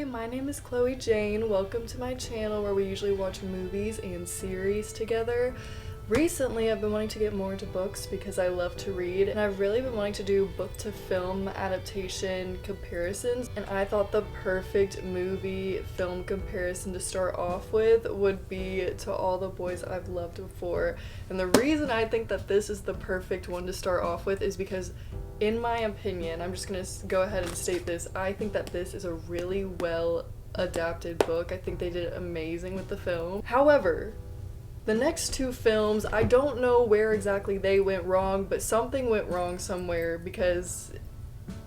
my name is Chloe Jane. Welcome to my channel where we usually watch movies and series together. Recently, I've been wanting to get more into books because I love to read, and I've really been wanting to do book to film adaptation comparisons, and I thought the perfect movie film comparison to start off with would be To All the Boys I've Loved Before. And the reason I think that this is the perfect one to start off with is because, in my opinion, I'm just gonna go ahead and state this, I think that this is a really well adapted book. I think they did amazing with the film. However, the next two films, I don't know where exactly they went wrong, but something went wrong somewhere because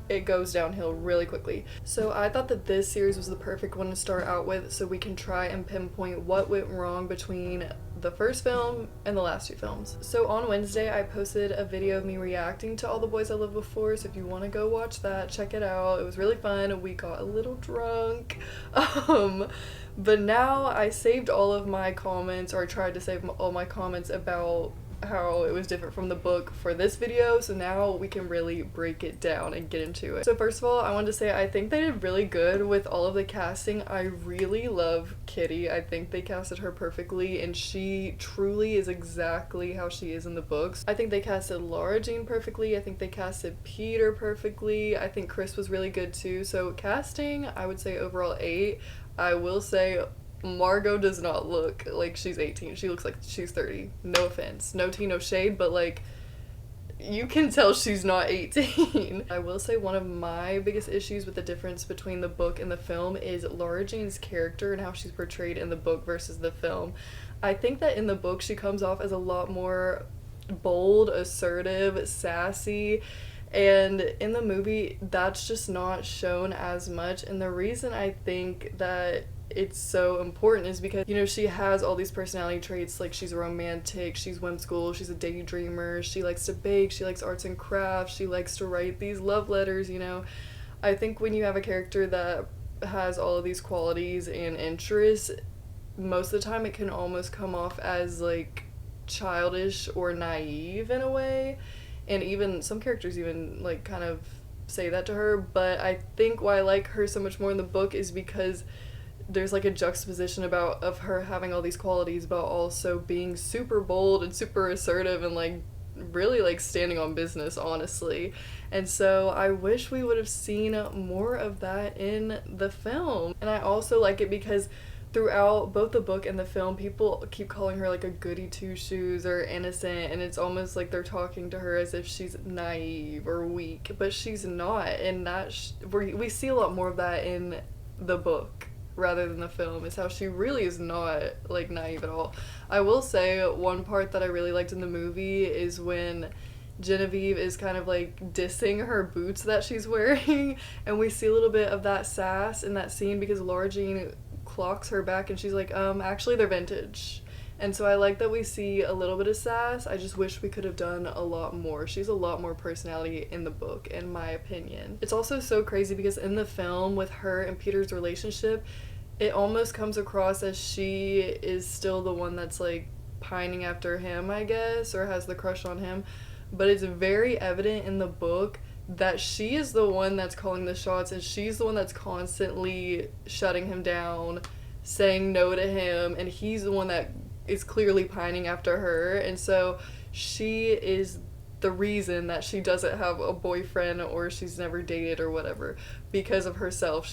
it goes downhill really quickly. So I thought that this series was the perfect one to start out with so we can try and pinpoint what went wrong between the first film and the last two films. So on Wednesday, I posted a video of me reacting to All the Boys I Loved Before, so if you want to go watch that, check it out. It was really fun. We got a little drunk. But now I saved all of my comments, or I tried to save all my comments about how it was different from the book for this video, so now we can really break it down and get into it. So first of all, I wanted to say I think they did really good with all of the casting. I really love Kitty. I think they casted her perfectly, and she truly is exactly how she is in the books. I think they casted Laura Jean perfectly. I think they casted Peter perfectly. I think Chris was really good too. So casting, I would say overall 8. I will say Margot does not look like she's 18. She looks like she's 30. No offense. No tea, no shade, but like, you can tell she's not 18. I will say one of my biggest issues with the difference between the book and the film is Laura Jean's character and how she's portrayed in the book versus the film. I think that in the book she comes off as a lot more bold, assertive, sassy, and in the movie that's just not shown as much. And the reason I think that it's so important is because, you know, she has all these personality traits, like she's romantic, she's whimsical, she's a daydreamer, she likes to bake, she likes arts and crafts, she likes to write these love letters, you know. I think when you have a character that has all of these qualities and interests, most of the time it can almost come off as like childish or naive in a way, and even some characters even like kind of say that to her. But I think why I like her so much more in the book is because there's like a juxtaposition of her having all these qualities but also being super bold and super assertive and like really like standing on business, honestly. And so I wish we would have seen more of that in the film. And I also like it because throughout both the book and the film, people keep calling her like a goody two-shoes or innocent, and it's almost like they're talking to her as if she's naive or weak, but she's not. And that we see a lot more of that in the book rather than the film, is how she really is not like naive at all. I will say one part that I really liked in the movie is when Genevieve is kind of like dissing her boots that she's wearing, and we see a little bit of that sass in that scene because Laura Jean clocks her back and she's like, actually they're vintage. And so I like that we see a little bit of sass. I just wish we could have done a lot more. She's a lot more personality in the book, in my opinion. It's also so crazy because in the film, with her and Peter's relationship, it almost comes across as she is still the one that's like pining after him, I guess, or has the crush on him. But it's very evident in the book that she is the one that's calling the shots, and she's the one that's constantly shutting him down, saying no to him, and he's the one that is clearly pining after her. And so she is the reason that she doesn't have a boyfriend or she's never dated or whatever, because of herself.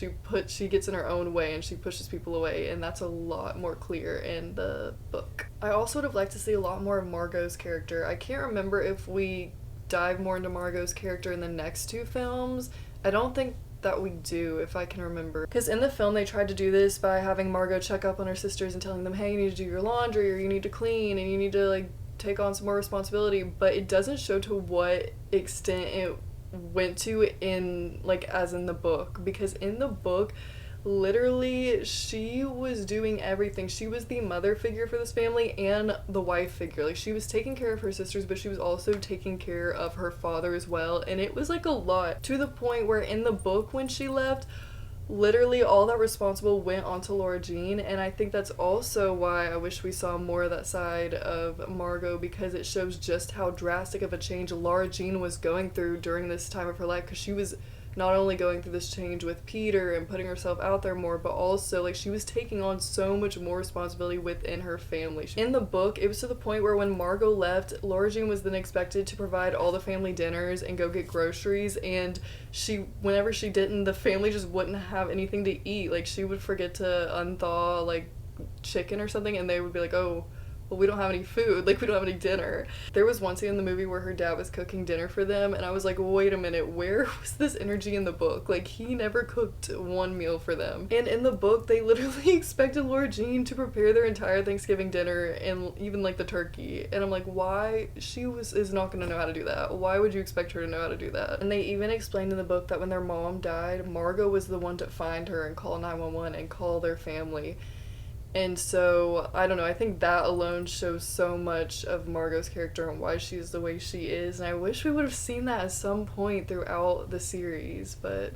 She gets in her own way and she pushes people away, and that's a lot more clear in the book. I also would have liked to see a lot more of Margot's character. I can't remember if we dive more into Margot's character in the next two films. I don't think that we do, if I can remember. Because in the film they tried to do this by having Margot check up on her sisters and telling them, hey, you need to do your laundry, or you need to clean, and you need to like take on some more responsibility, but it doesn't show to what extent it went to in like as in the book, because in the book literally she was doing everything. She was the mother figure for this family and the wife figure. Like, she was taking care of her sisters, but she was also taking care of her father as well, and it was like a lot, to the point where in the book when she left, literally all that responsible went onto Laura Jean. And I think that's also why I wish we saw more of that side of Margot, because it shows just how drastic of a change Laura Jean was going through during this time of her life, because she was not only going through this change with Peter and putting herself out there more, but also like she was taking on so much more responsibility within her family. In the book, it was to the point where when Margot left, Laura Jean was then expected to provide all the family dinners and go get groceries, and whenever she didn't, the family just wouldn't have anything to eat. Like she would forget to unthaw like chicken or something, and they would be like, oh, well, we don't have any food, like we don't have any dinner. There was one scene in the movie where her dad was cooking dinner for them, and I was like, wait a minute, where was this energy in the book? Like, he never cooked one meal for them. And in the book, they literally expected Laura Jean to prepare their entire Thanksgiving dinner and even like the turkey. And I'm like, why? Is not gonna know how to do that. Why would you expect her to know how to do that? And they even explained in the book that when their mom died, Margot was the one to find her and call 911 and call their family. And so, I don't know, I think that alone shows so much of Margot's character and why she's the way she is, and I wish we would have seen that at some point throughout the series, but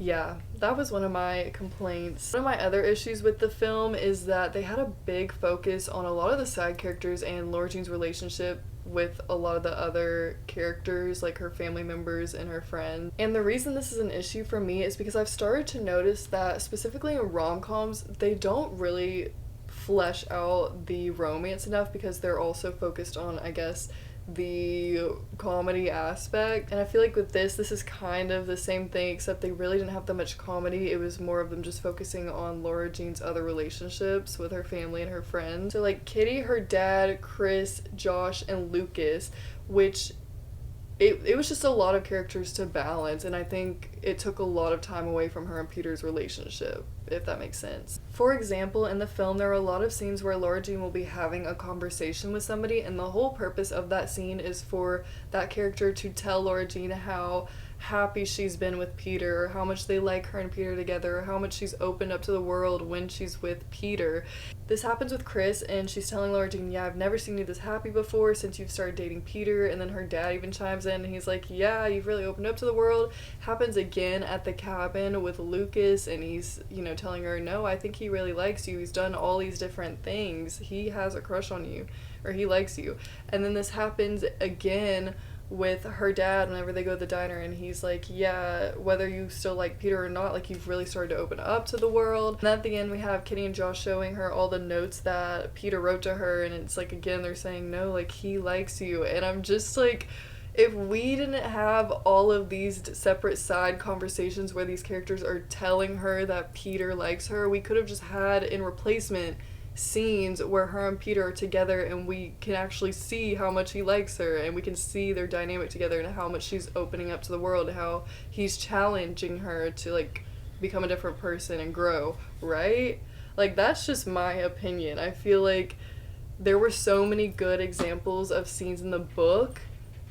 yeah, that was one of my complaints. One of my other issues with the film is that they had a big focus on a lot of the side characters and Laura Jean's relationship with a lot of the other characters, like her family members and her friends. And the reason this is an issue for me is because I've started to notice that specifically in rom-coms, they don't really flesh out the romance enough because they're also focused on, I guess, the comedy aspect. And I feel like with this is kind of the same thing, except they really didn't have that much comedy. It was more of them just focusing on Laura Jean's other relationships with her family and her friends. So like Kitty, her dad, Chris, Josh, and Lucas, which it was just a lot of characters to balance, and I think it took a lot of time away from her and Peter's relationship, if that makes sense. For example, in the film, there are a lot of scenes where Laura Jean will be having a conversation with somebody, and the whole purpose of that scene is for that character to tell Laura Jean how happy she's been with Peter, or how much they like her and Peter together, or how much she's opened up to the world when she's with Peter. This happens with Chris, and she's telling Laura Jean, yeah, I've never seen you this happy before since you've started dating Peter, and then her dad even chimes in, and he's like, yeah, you've really opened up to the world. Happens again at the cabin with Lucas, and he's, telling her, no, I think he really likes you. He's done all these different things. He has a crush on you, or he likes you. And then this happens again with her dad whenever they go to the diner, and he's like, yeah, whether you still like Peter or not, like, you've really started to open up to the world. And at the end we have Kitty and Josh showing her all the notes that Peter wrote to her, and it's like, again, they're saying, no, like, he likes you. And I'm just like, if we didn't have all of these separate side conversations where these characters are telling her that Peter likes her, we could have just had in replacement scenes where her and Peter are together, and we can actually see how much he likes her, and we can see their dynamic together and how much she's opening up to the world, how he's challenging her to like become a different person and grow, right? Like, that's just my opinion. I feel like there were so many good examples of scenes in the book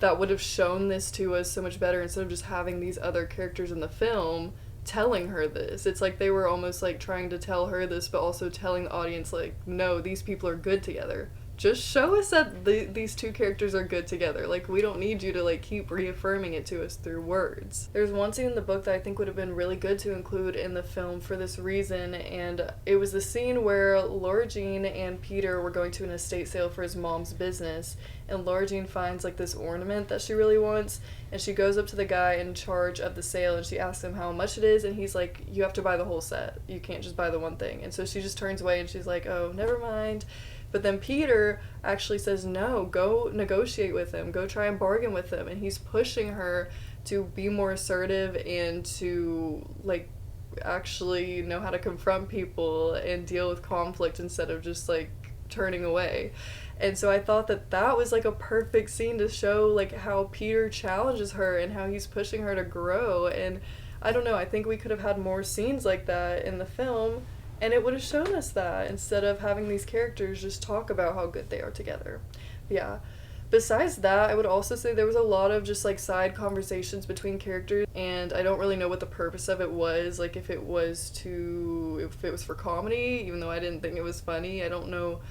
that would have shown this to us so much better instead of just having these other characters in the film telling her this. It's like they were almost like trying to tell her this, but also telling the audience, like, no, these people are good together. Just show us that these two characters are good together. Like, we don't need you to like keep reaffirming it to us through words. There's one scene in the book that I think would have been really good to include in the film for this reason, and it was the scene where Laura Jean and Peter were going to an estate sale for his mom's business, and Laura Jean finds like this ornament that she really wants, and she goes up to the guy in charge of the sale and she asks him how much it is, and he's like, you have to buy the whole set. You can't just buy the one thing. And so she just turns away and she's like, oh, never mind. But then Peter actually says, no, go negotiate with him, go try and bargain with him, and he's pushing her to be more assertive and to like actually know how to confront people and deal with conflict instead of just like turning away. And so I thought that was like a perfect scene to show like how Peter challenges her and how he's pushing her to grow. And I don't know, I think we could have had more scenes like that in the film, and it would have shown us that instead of having these characters just talk about how good they are together. But besides that, I would also say there was a lot of just like side conversations between characters, and I don't really know what the purpose of it was. Like, if it was for comedy, even though I didn't think it was funny, I don't know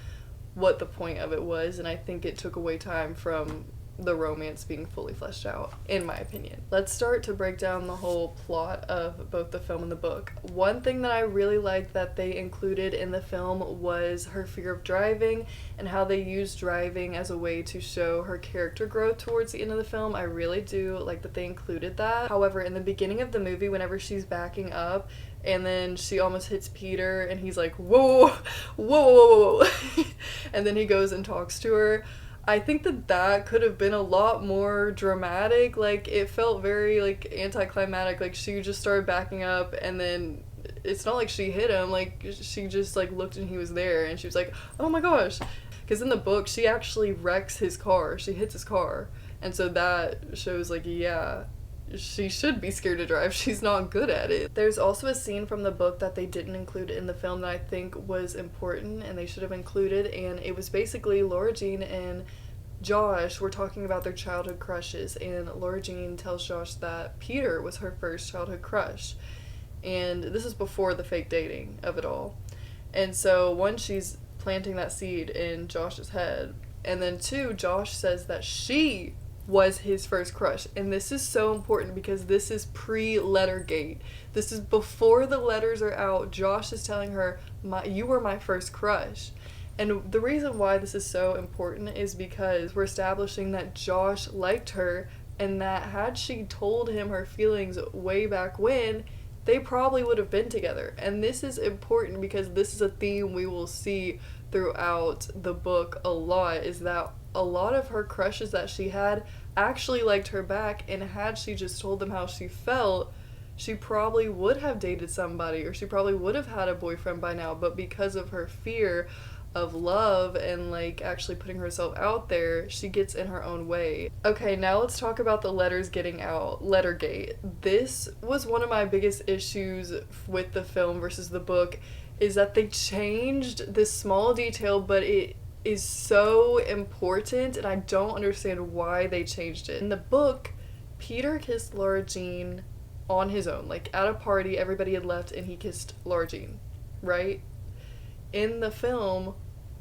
what the point of it was, and I think it took away time from the romance being fully fleshed out, in my opinion. Let's start to break down the whole plot of both the film and the book. One thing that I really liked that they included in the film was her fear of driving and how they used driving as a way to show her character growth towards the end of the film. I really do like that they included that. However, in the beginning of the movie, whenever she's backing up and then she almost hits Peter and he's like, whoa, whoa, whoa, whoa. And then he goes and talks to her. I think that could have been a lot more dramatic. Like, it felt very, like, anticlimactic. Like, she just started backing up, and then it's not like she hit him. Like, she just, like, looked and he was there, and she was like, oh my gosh. Because in the book, she actually wrecks his car. She hits his car. And so that shows, like, yeah, she should be scared to drive. She's not good at it. There's also a scene from the book that they didn't include in the film that I think was important and they should have included, and it was basically Laura Jean and Josh were talking about their childhood crushes, and Laura Jean tells Josh that Peter was her first childhood crush, and this is before the fake dating of it all. And so one, she's planting that seed in Josh's head, and then two, Josh says that she was his first crush. And this is so important because this is pre-Lettergate. This is before the letters are out. Josh is telling her, you were my first crush. And the reason why this is so important is because we're establishing that Josh liked her, and that had she told him her feelings way back when, they probably would have been together. And this is important because this is a theme we will see throughout the book a lot, is that a lot of her crushes that she had actually liked her back, and had she just told them how she felt, she probably would have dated somebody, or she probably would have had a boyfriend by now, but because of her fear of love and like actually putting herself out there, she gets in her own way. Okay, now let's talk about the letters getting out. Lettergate. This was one of my biggest issues with the film versus the book, is that they changed this small detail, but it is so important, and I don't understand why they changed it. In the book, Peter kissed Laura Jean on his own. Like, at a party, everybody had left, and he kissed Laura Jean, right? In the film,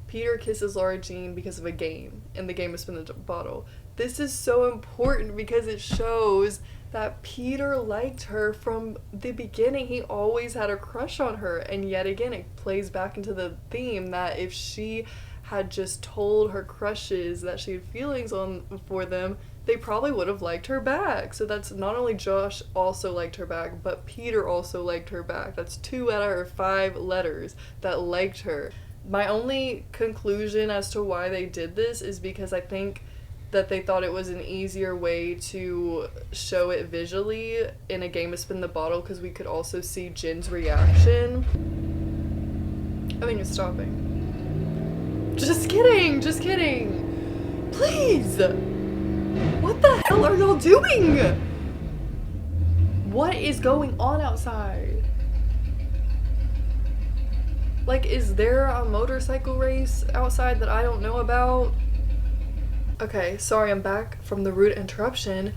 Peter kisses Laura Jean because of a game, and the game is Spin the Bottle. This is so important because it shows that Peter liked her from the beginning. He always had a crush on her, and yet again, it plays back into the theme that if she had just told her crushes that she had feelings on for them, they probably would have liked her back. So that's not only Josh also liked her back, but Peter also liked her back. That's 2 out of her 5 letters that liked her. My only conclusion as to why they did this is because I think that they thought it was an easier way to show it visually in a game of Spin the Bottle, because we could also see Jin's reaction. I think it's stopping. Just kidding, just kidding. Please! What the hell are y'all doing? What is going on outside? Like, is there a motorcycle race outside that I don't know about? Okay, sorry, I'm back from the rude interruption.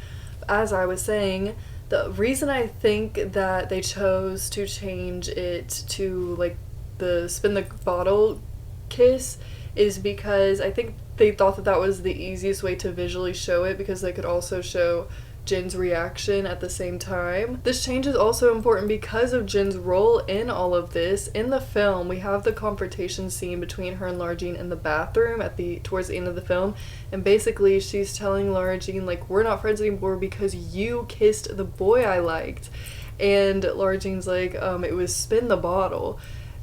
As I was saying, the reason I think that they chose to change it to, like, the Spin the Bottle kiss is because I think they thought that that was the easiest way to visually show it, because they could also show Jin's reaction at the same time. This change is also important because of Jin's role in all of this. In the film, we have the confrontation scene between her and Laura Jean in the bathroom towards the end of the film, and basically she's telling Laura Jean, like, we're not friends anymore because you kissed the boy I liked. And Laura Jean's like, it was Spin the Bottle.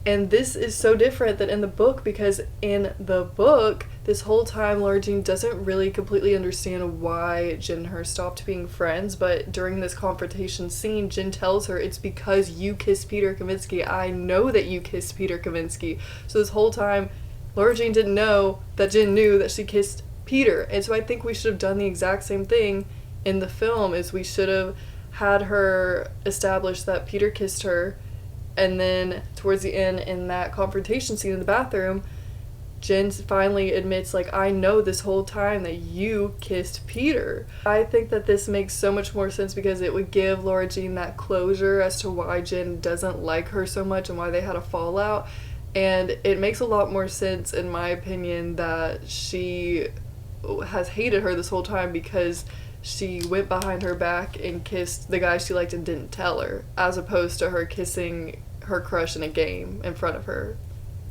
And this is so different than in the book, because in the book, this whole time Laura Jean doesn't really completely understand why Jin and her stopped being friends, but during this confrontation scene, Jin tells her, it's because you kissed Peter Kavinsky. I know that you kissed Peter Kavinsky. So this whole time, Laura Jean didn't know that Jin knew that she kissed Peter. And so I think we should have done the exact same thing in the film, is we should have had her establish that Peter kissed her, and then towards the end in that confrontation scene in the bathroom, Jin finally admits, like, I know this whole time that you kissed Peter. I think that this makes so much more sense because it would give Laura Jean that closure as to why Jin doesn't like her so much and why they had a fallout. And it makes a lot more sense, in my opinion, that she has hated her this whole time because she went behind her back and kissed the guy she liked and didn't tell her, as opposed to her kissing her crush in a game in front of her.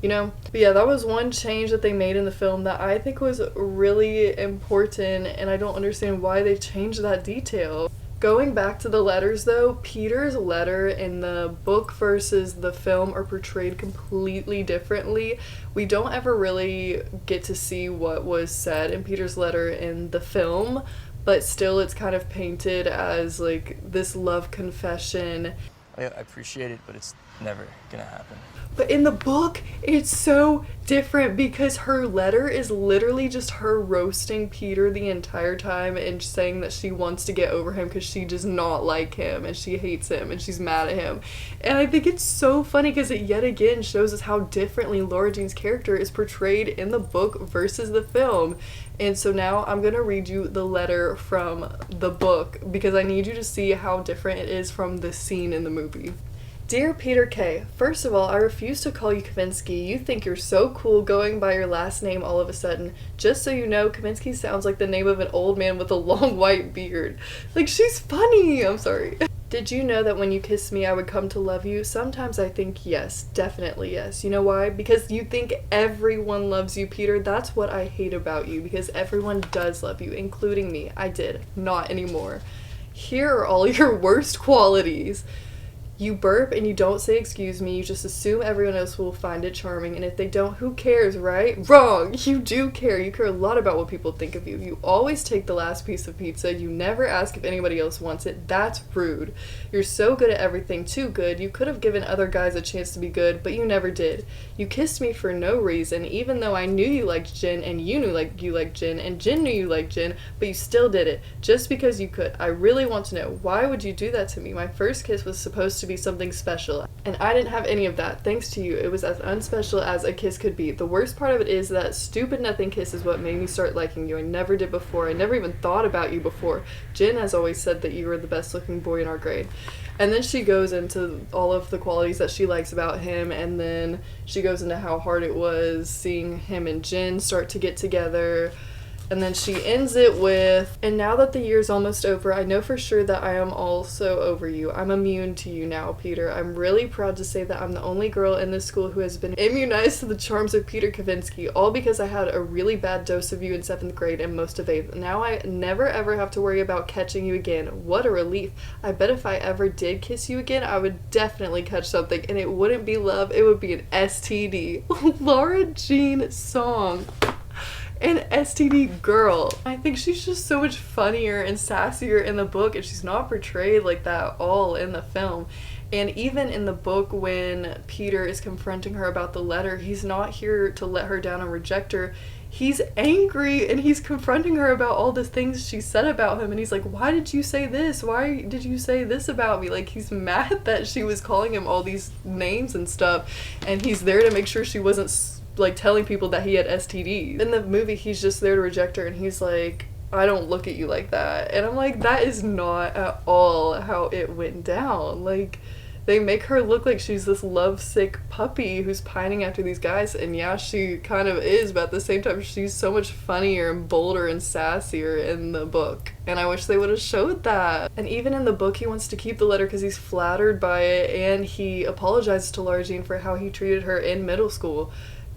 You know? But yeah, that was one change that they made in the film that I think was really important, and I don't understand why they changed that detail. Going back to the letters though, Peter's letter in the book versus the film are portrayed completely differently. We don't ever really get to see what was said in Peter's letter in the film, but still it's kind of painted as like this love confession. I appreciate it, but it's never gonna happen. But in the book, it's so different because her letter is literally just her roasting Peter the entire time and saying that she wants to get over him because she does not like him and she hates him and she's mad at him. And I think it's so funny because it yet again shows us how differently Laura Jean's character is portrayed in the book versus the film. And so now I'm going to read you the letter from the book because I need you to see how different it is from the scene in the movie. Dear Peter K., first of all, I refuse to call you Kavinsky. You think you're so cool going by your last name all of a sudden. Just so you know, Kavinsky sounds like the name of an old man with a long white beard. Like, she's funny! I'm sorry. Did you know that when you kiss me, I would come to love you? Sometimes I think yes, definitely yes. You know why? Because you think everyone loves you, Peter. That's what I hate about you, because everyone does love you, including me. I did. Not anymore. Here are all your worst qualities. You burp and you don't say excuse me, you just assume everyone else will find it charming, and if they don't, who cares, right? Wrong! You do care. You care a lot about what people think of you. You always take the last piece of pizza. You never ask if anybody else wants it. That's rude. You're so good at everything, too good. You could have given other guys a chance to be good, but you never did. You kissed me for no reason, even though I knew you liked gin, and you knew you liked gin, and Gin knew you liked gin, but you still did it, just because you could. I really want to know, why would you do that to me? My first kiss was supposed to be something special, and I didn't have any of that. Thanks to you, it was as unspecial as a kiss could be. The worst part of it is that stupid nothing kiss is what made me start liking you. I never did before. I never even thought about you before. Jen has always said that you were the best looking boy in our grade. And then she goes into all of the qualities that she likes about him, and then she goes into how hard it was seeing him and Jen start to get together. And then she ends it with, and now that the year's almost over, I know for sure that I am also over you. I'm immune to you now, Peter. I'm really proud to say that I'm the only girl in this school who has been immunized to the charms of Peter Kavinsky, all because I had a really bad dose of you in 7th grade and most of 8th. Now I never ever have to worry about catching you again. What a relief. I bet if I ever did kiss you again, I would definitely catch something, and it wouldn't be love, it would be an STD. Laura Jean song. An STD girl. I think she's just so much funnier and sassier in the book, and she's not portrayed like that at all in the film. And even in the book, when Peter is confronting her about the letter, he's not here to let her down and reject her. He's angry and he's confronting her about all the things she said about him, and he's like, why did you say this? Why did you say this about me? Like, he's mad that she was calling him all these names and stuff, and he's there to make sure she wasn't like telling people that he had STDs. In the movie, he's just there to reject her, and he's like, I don't look at you like that. And I'm like, that is not at all how it went down. Like, they make her look like she's this lovesick puppy who's pining after these guys, and yeah, she kind of is, but at the same time, she's so much funnier and bolder and sassier in the book, and I wish they would have showed that. And even in the book, he wants to keep the letter because he's flattered by it, and he apologizes to Laura Jean for how he treated her in middle school.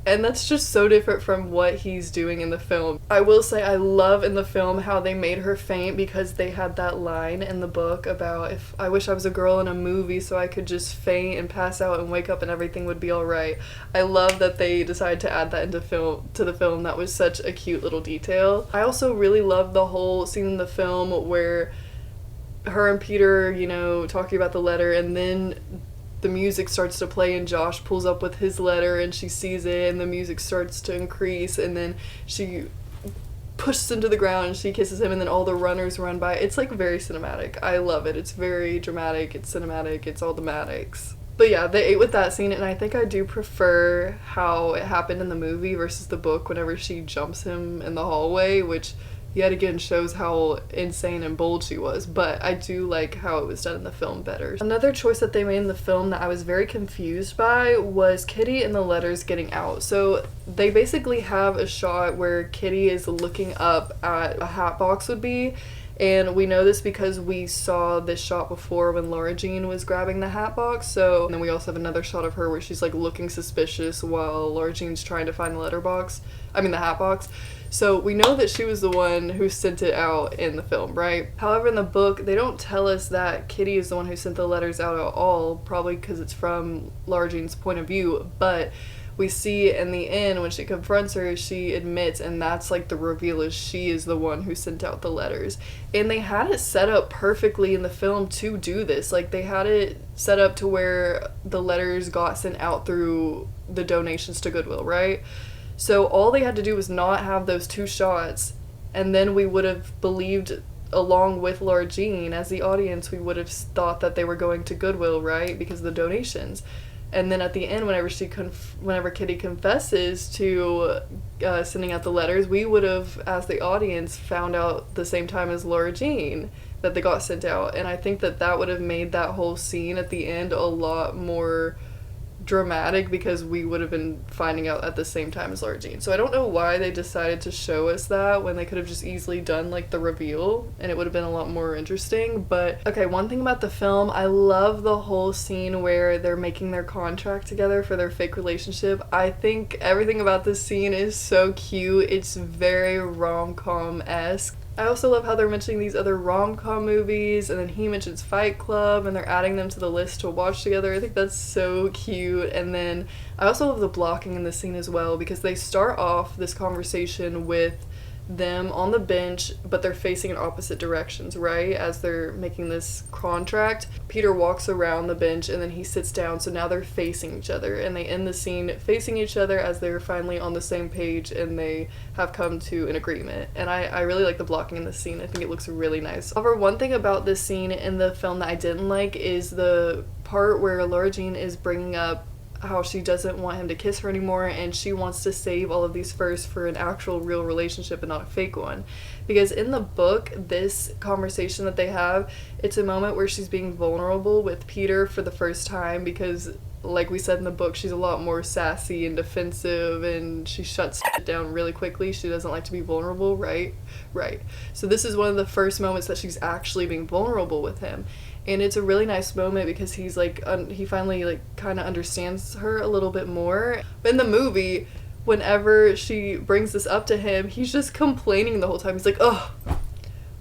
And that's just so different from what he's doing in the film. I will say I love in the film how they made her faint, because they had that line in the book about, if I wish I was a girl in a movie so I could just faint and pass out and wake up and everything would be alright. I love that they decided to add that into the film. That was such a cute little detail. I also really love the whole scene in the film where her and Peter, you know, talking about the letter, and then the music starts to play and Josh pulls up with his letter and she sees it and the music starts to increase, and then she pushes him to the ground and she kisses him, and then all the runners run by. It's like very cinematic. I love it. It's very dramatic, it's cinematic, it's all the matics. But yeah, they ate with that scene, and I think I do prefer how it happened in the movie versus the book whenever she jumps him in the hallway, which yet again shows how insane and bold she was, but I do like how it was done in the film better. Another choice that they made in the film that I was very confused by was Kitty and the letters getting out. So they basically have a shot where Kitty is looking up at a hat box would be, and we know this because we saw this shot before when Laura Jean was grabbing the hat box. So, and then we also have another shot of her where she's like looking suspicious while Laura Jean's trying to find the the hat box. So we know that she was the one who sent it out in the film, right? However, in the book, they don't tell us that Kitty is the one who sent the letters out at all, probably because it's from Laura Jean's point of view, but we see in the end when she confronts her, she admits, and that's like the reveal, is she is the one who sent out the letters. And they had it set up perfectly in the film to do this. Like, they had it set up to where the letters got sent out through the donations to Goodwill, right? So all they had to do was not have those two shots, and then we would have believed, along with Laura Jean, as the audience, we would have thought that they were going to Goodwill, right? Because of the donations. And then at the end, whenever Kitty confesses to sending out the letters, we would have, as the audience, found out the same time as Laura Jean that they got sent out. And I think that that would have made that whole scene at the end a lot more dramatic, because we would have been finding out at the same time as Laura Jean. So I don't know why they decided to show us that when they could have just easily done like the reveal and it would have been a lot more interesting. But okay, one thing about the film, I love the whole scene where they're making their contract together for their fake relationship. I think everything about this scene is so cute. It's very rom-com-esque. I also love how they're mentioning these other rom-com movies, and then he mentions Fight Club, and they're adding them to the list to watch together. I think that's so cute. And then I also love the blocking in this scene as well, because they start off this conversation with them on the bench, but they're facing in opposite directions, right? As they're making this contract, Peter walks around the bench and then he sits down, so now they're facing each other, and they end the scene facing each other as they're finally on the same page and they have come to an agreement. And I really like the blocking in this scene. I think it looks really nice. However, one thing about this scene in the film that I didn't like is the part where Laura Jean is bringing up how she doesn't want him to kiss her anymore, and she wants to save all of these first for an actual real relationship and not a fake one. Because in the book, this conversation that they have, it's a moment where she's being vulnerable with Peter for the first time, because like we said in the book, she's a lot more sassy and defensive, and she shuts it down really quickly. She doesn't like to be vulnerable, right? So this is one of the first moments that she's actually being vulnerable with him. And it's a really nice moment because he's like, he finally like kind of understands her a little bit more. But in the movie, whenever she brings this up to him, he's just complaining the whole time. He's like, oh,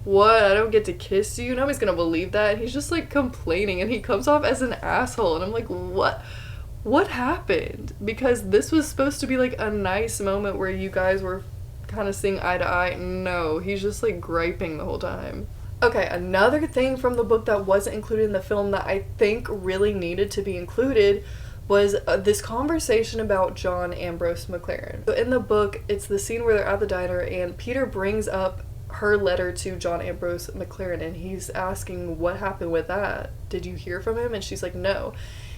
what? I don't get to kiss you? Nobody's gonna believe that. And he's just like complaining, and he comes off as an asshole. And I'm like, what happened? Because this was supposed to be like a nice moment where you guys were kind of seeing eye to eye. No, he's just like griping the whole time. Okay, another thing from the book that wasn't included in the film that I think really needed to be included was this conversation about John Ambrose McLaren. So in the book, it's the scene where they're at the diner and Peter brings up her letter to John Ambrose McLaren, and he's asking what happened with that. Did you hear from him? And she's like, no.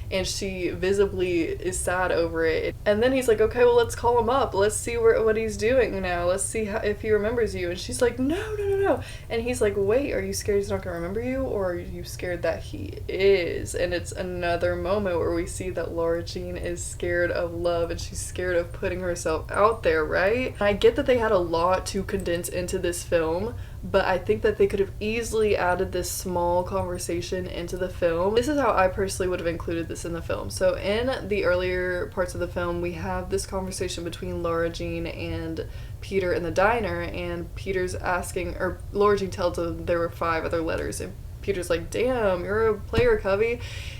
And she visibly is sad over it. And then he's like, okay, well, let's call him up. Let's see what he's doing now. Let's see if he remembers you. And she's like, no. And he's like, wait, are you scared he's not going to remember you? Or are you scared that he is? And it's another moment where we see that Laura Jean is scared of love, and she's scared of putting herself out there, right? And I get that they had a lot to condense into this film, but I think that they could have easily added this small conversation into the film. This is how I personally would have included this in the film. So in the earlier parts of the film, we have this conversation between Laura Jean and Peter in the diner, and Peter's asking, or Laura Jean tells him there were 5 other letters, and Peter's like, damn, you're a player, Covey.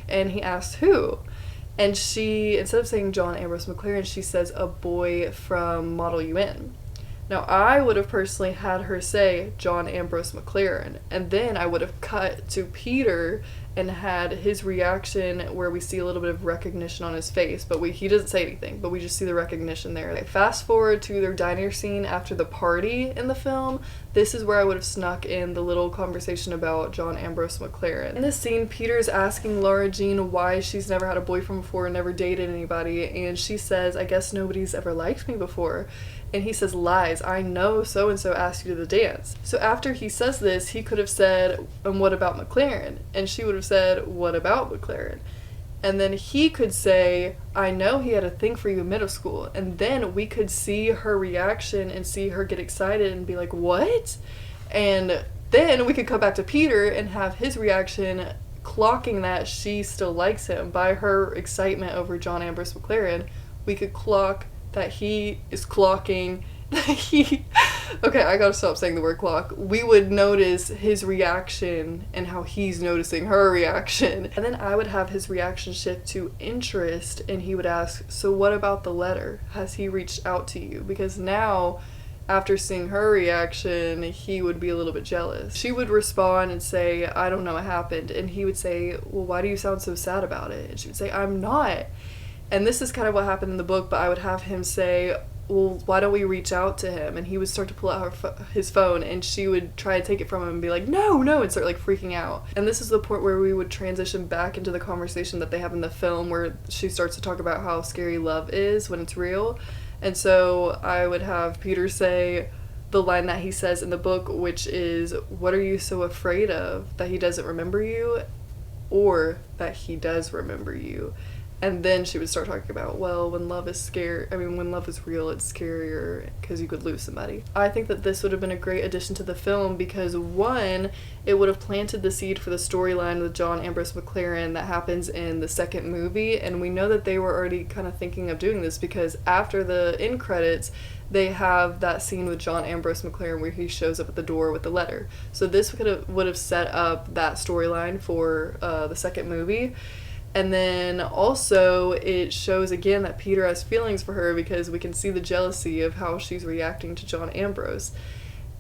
And he asks who? And she, instead of saying John Ambrose McLaren, she says a boy from Model UN. Now, I would have personally had her say John Ambrose McLaren, and then I would have cut to Peter and had his reaction where we see a little bit of recognition on his face, but he doesn't say anything, but we just see the recognition there. Like, fast forward to their diner scene after the party in the film. This is where I would have snuck in the little conversation about John Ambrose McLaren. In this scene, Peter's asking Laura Jean why she's never had a boyfriend before and never dated anybody, and she says, I guess nobody's ever liked me before. And he says, lies, I know so-and-so asked you to the dance. So after he says this, he could have said, and what about McLaren? And she would have said, what about McLaren? And then he could say, I know he had a thing for you in middle school. And then we could see her reaction and see her get excited and be like, what? And then we could come back to Peter and have his reaction clocking that she still likes him. By her excitement over John Ambrose McLaren, we could clock that he is clocking that he okay, I gotta stop saying the word clock. We would notice his reaction and how he's noticing her reaction, and then I would have his reaction shift to interest, and he would ask, so what about the letter? Has he reached out to you? Because now, after seeing her reaction, he would be a little bit jealous. She would respond and say, I don't know what happened, and he would say, well, why do you sound so sad about it? And she would say, I'm not. And this is kind of what happened in the book, but I would have him say, well, why don't we reach out to him? And he would start to pull out his phone, and she would try to take it from him and be like, no, and start like freaking out. And this is the point where we would transition back into the conversation that they have in the film, where she starts to talk about how scary love is when it's real. And so I would have Peter say the line that he says in the book, which is, what are you so afraid of? That he doesn't remember you, or that he does remember you? And then she would start talking about, well, when love is when love is real, it's scarier because you could lose somebody. I think that this would have been a great addition to the film because, one, it would have planted the seed for the storyline with John Ambrose McLaren that happens in the second movie, and we know that they were already kind of thinking of doing this because after the end credits, they have that scene with John Ambrose McLaren where he shows up at the door with the letter. So this would have set up that storyline for the second movie. And then also it shows again that Peter has feelings for her because we can see the jealousy of how she's reacting to John Ambrose.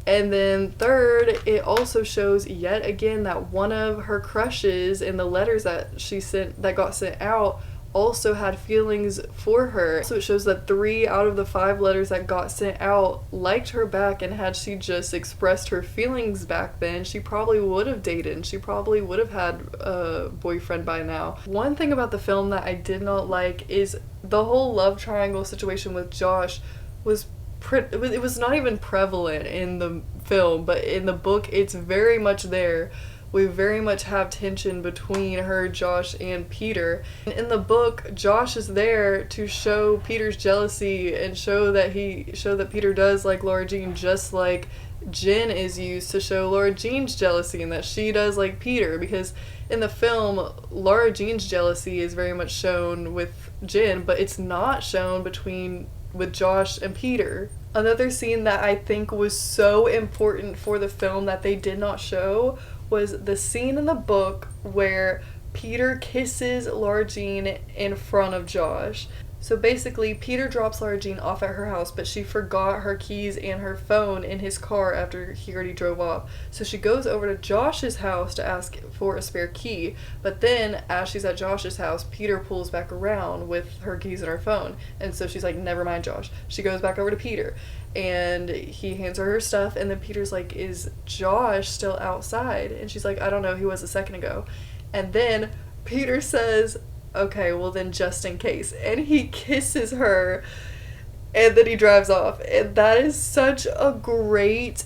And then third, it also shows yet again that one of her crushes in the letters that she sent, that got sent out, also had feelings for her. So it shows that 3 out of the 5 letters that got sent out liked her back, and had she just expressed her feelings back then, she probably would have dated and she probably would have had a boyfriend by now. One thing about the film that I did not like is the whole love triangle situation with Josh it was not even prevalent in the film, but in the book it's very much there. We very much have tension between her, Josh, and Peter. In the book, Josh is there to show Peter's jealousy and show that Peter does like Laura Jean, just like Jen is used to show Laura Jean's jealousy and that she does like Peter. Because in the film, Laura Jean's jealousy is very much shown with Jen, but it's not shown with Josh and Peter. Another scene that I think was so important for the film that they did not show was the scene in the book where Peter kisses Laura Jean in front of Josh. So basically, Peter drops Laura Jean off at her house, but she forgot her keys and her phone in his car after he already drove off. So she goes over to Josh's house to ask for a spare key, but then as she's at Josh's house, Peter pulls back around with her keys and her phone. And so she's like, never mind, Josh. She goes back over to Peter, and he hands her stuff, and then Peter's like, is Josh still outside? And she's like, I don't know, he was a second ago. And then Peter says, okay, well then just in case. And he kisses her, and then he drives off. And that is such a great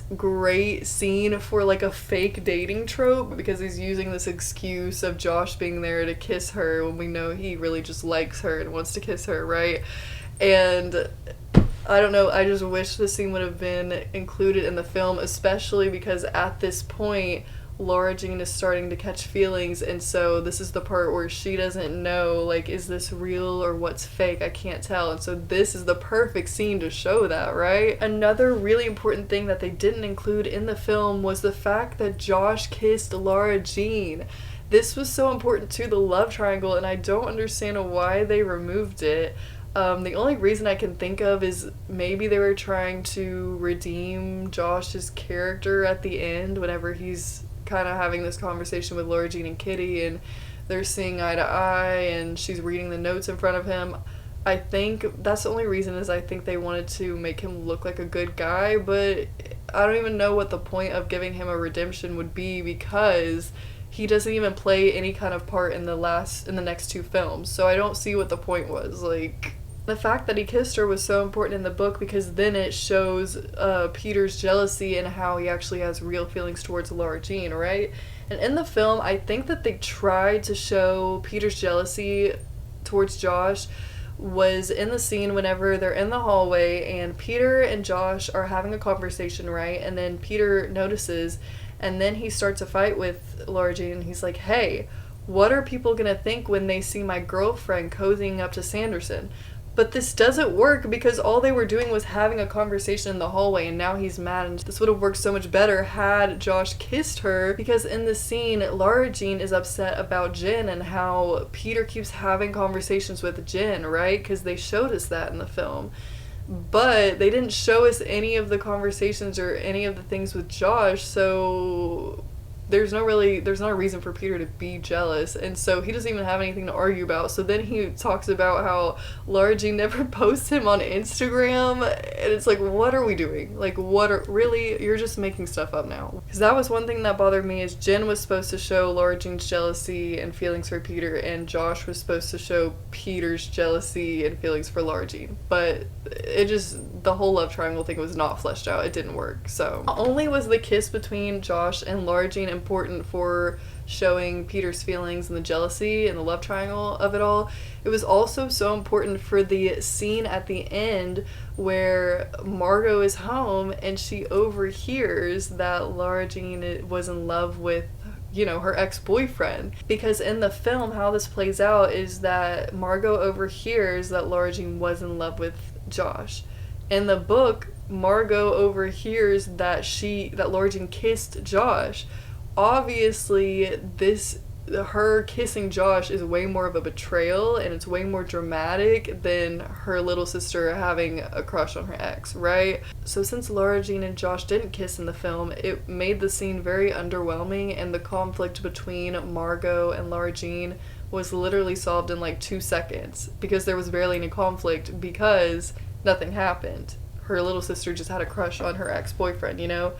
scene for like a fake dating trope, because he's using this excuse of Josh being there to kiss her when we know he really just likes her and wants to kiss her, right? And I don't know, I just wish this scene would have been included in the film, especially because at this point Laura Jean is starting to catch feelings, and so this is the part where she doesn't know, like, is this real or what's fake? I can't tell. And so this is the perfect scene to show that, right? Another really important thing that they didn't include in the film was the fact that Josh kissed Laura Jean. This was so important to the love triangle, and I don't understand why they removed it. The only reason I can think of is maybe they were trying to redeem Josh's character at the end whenever he's kind of having this conversation with Laura Jean and Kitty, and they're seeing eye to eye, and she's reading the notes in front of him. I think that's the only reason is I think they wanted to make him look like a good guy, but I don't even know what the point of giving him a redemption would be, because he doesn't even play any kind of part in the next two films. So I don't see what the point was. Like, the fact that he kissed her was so important in the book because then it shows Peter's jealousy and how he actually has real feelings towards Laura Jean, right? And in the film, I think that they tried to show Peter's jealousy towards Josh was in the scene whenever they're in the hallway and Peter and Josh are having a conversation, right? And then Peter notices, and then he starts a fight with Laura Jean, and he's like, hey, what are people gonna think when they see my girlfriend cozying up to Sanderson? But this doesn't work because all they were doing was having a conversation in the hallway, and now he's mad. And this would have worked so much better had Josh kissed her, because in the scene, Laura Jean is upset about Jen and how Peter keeps having conversations with Jen, right? Because they showed us that in the film. But they didn't show us any of the conversations or any of the things with Josh, so there's no reason for Peter to be jealous, and so he doesn't even have anything to argue about. So then he talks about how Laura Jean never posts him on Instagram, and it's like, what are we doing? Like, really, you're just making stuff up now. Because that was one thing that bothered me, is Jen was supposed to show Laura Jean's jealousy and feelings for Peter, and Josh was supposed to show Peter's jealousy and feelings for Laura Jean. But the whole love triangle thing was not fleshed out. It didn't work. So not only was the kiss between Josh and Laura Jean important for showing Peter's feelings and the jealousy and the love triangle of it all, it was also so important for the scene at the end where Margot is home and she overhears that Laura Jean was in love with, you know, her ex-boyfriend. Because in the film, how this plays out is that Margot overhears that Laura Jean was in love with Josh. In the book, Margot overhears that Laura Jean kissed Josh. Obviously, her kissing Josh is way more of a betrayal, and it's way more dramatic than her little sister having a crush on her ex, right? So since Laura Jean and Josh didn't kiss in the film, it made the scene very underwhelming, and the conflict between Margot and Laura Jean was literally solved in like 2 seconds, because there was barely any conflict because nothing happened. Her little sister just had a crush on her ex-boyfriend, you know?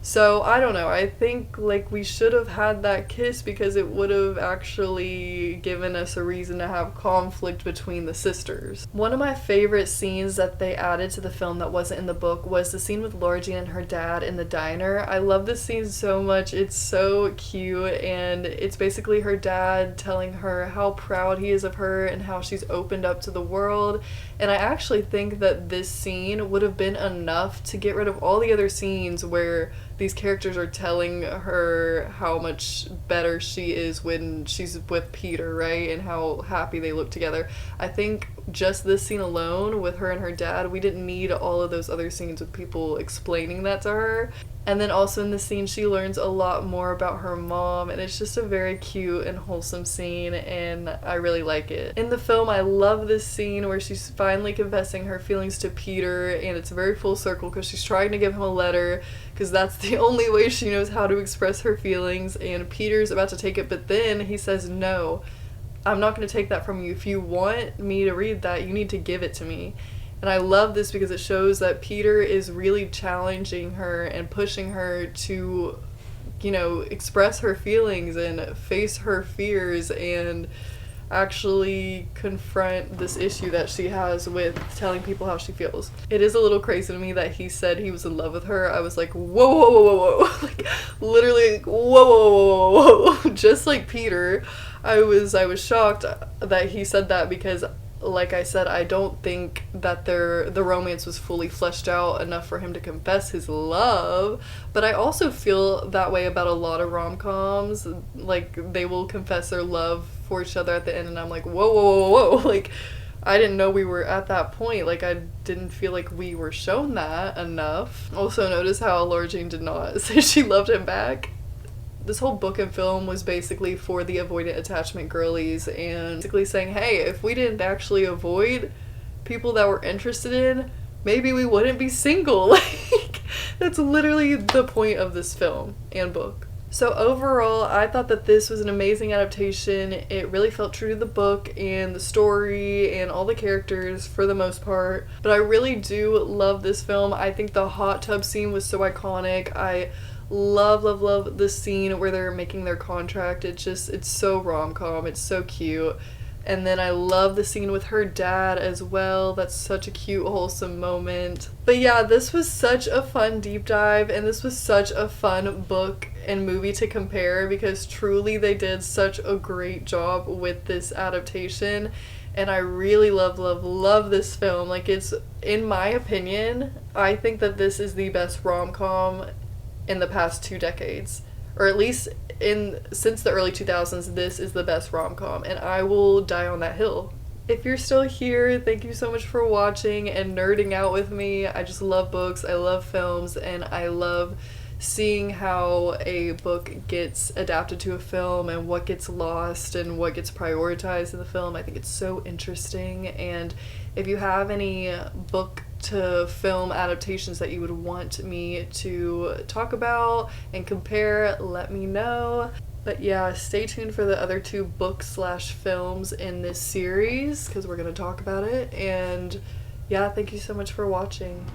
So, I don't know, I think, like, we should have had that kiss because it would have actually given us a reason to have conflict between the sisters. One of my favorite scenes that they added to the film that wasn't in the book was the scene with Laura Jean and her dad in the diner. I love this scene so much. It's so cute, and it's basically her dad telling her how proud he is of her and how she's opened up to the world. And I actually think that this scene would have been enough to get rid of all the other scenes where these characters are telling her how much better she is when she's with Peter, right? And how happy they look together. I think just this scene alone with her and her dad, we didn't need all of those other scenes with people explaining that to her. And then also in the scene, she learns a lot more about her mom, and it's just a very cute and wholesome scene, and I really like it. In the film, I love this scene where she's finally confessing her feelings to Peter, and it's very full circle because she's trying to give him a letter because that's the only way she knows how to express her feelings, and Peter's about to take it, but then he says, no, I'm not going to take that from you. If you want me to read that, you need to give it to me. And I love this because it shows that Peter is really challenging her and pushing her to, you know, express her feelings and face her fears and actually confront this issue that she has with telling people how she feels. It is a little crazy to me that he said he was in love with her. I was like, whoa, whoa, whoa, whoa, whoa. Like, literally, like, whoa, whoa, whoa, whoa, whoa. Just like Peter, I was shocked that he said that because, like I said, I don't think that the romance was fully fleshed out enough for him to confess his love, but I also feel that way about a lot of rom-coms. Like, they will confess their love for each other at the end, and I'm like, whoa, whoa, whoa, whoa, like, I didn't know we were at that point. Like, I didn't feel like we were shown that enough. Also, notice how Laura Jean did not say she loved him back. This whole book and film was basically for the avoidant attachment girlies, and basically saying, hey, if we didn't actually avoid people that we're interested in, maybe we wouldn't be single. Like, that's literally the point of this film and book. So overall, I thought that this was an amazing adaptation. It really felt true to the book and the story and all the characters for the most part. But I really do love this film. I think the hot tub scene was so iconic. I love the scene where they're making their contract. It's so rom-com. It's so cute. And then I love the scene with her dad as well. That's such a cute, wholesome moment. But yeah, this was such a fun deep dive, and this was such a fun book and movie to compare because truly they did such a great job with this adaptation. And I really love this film. Like, it's, in my opinion, I think that this is the best rom-com in the past 2 decades. Or at least since the early 2000s, this is the best rom-com, and I will die on that hill. If you're still here, thank you so much for watching and nerding out with me. I just love books, I love films, and I love seeing how a book gets adapted to a film and what gets lost and what gets prioritized in the film. I think it's so interesting, and if you have any book to film adaptations that you would want me to talk about and compare, let me know. But yeah, stay tuned for the other 2 books/films in this series because we're going to talk about it. And yeah, thank you so much for watching.